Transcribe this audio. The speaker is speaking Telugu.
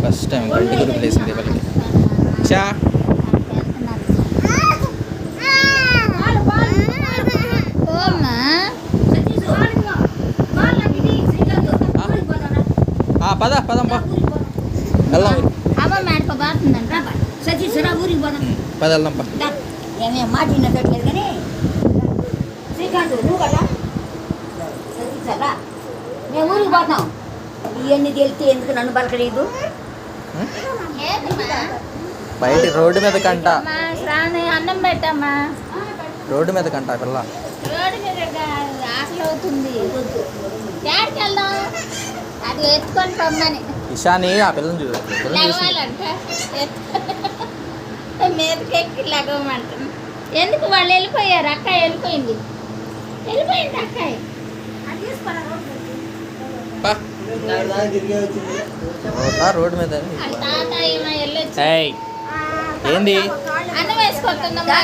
ఫస్ట్ టైం గంటి గురి ప్లేసింది వాళ్ళకి చా పద పదంపా వెళ్దాం పద వెళ్దాంపా ఏమే మాట వినట్లేదు కానీ శ్రీకాంత్ నువ్వు కదా సతీసరా మేము ఊరికి పోతాం ఇవన్నీ తెలిస్తే ఎందుకు నన్ను బలకలేదు బయట రోడ్డు మీద కంట అన్నం పెట్టమ్మా రోడ్డు మీద కంట పిల్ల రోడ్డు మీద ఆకలి అవుతుంది ఎక్కడికి వెళ్దాం అది ఎత్తుకొని పొమ్మని ఇషాని ఆ పిల్లని చూడు లగవాలంట మీదకెక్కి లగవమంటాను ఎందుకు వాళ్ళు వెళ్ళిపోయారు అక్క వెళ్ళిపోయింది అక్కాయి రోడ్డు మీద తాత ఏమో వెళ్ళొచ్చు ఏంది అన్నం వేసుకొస్తుందమ్మా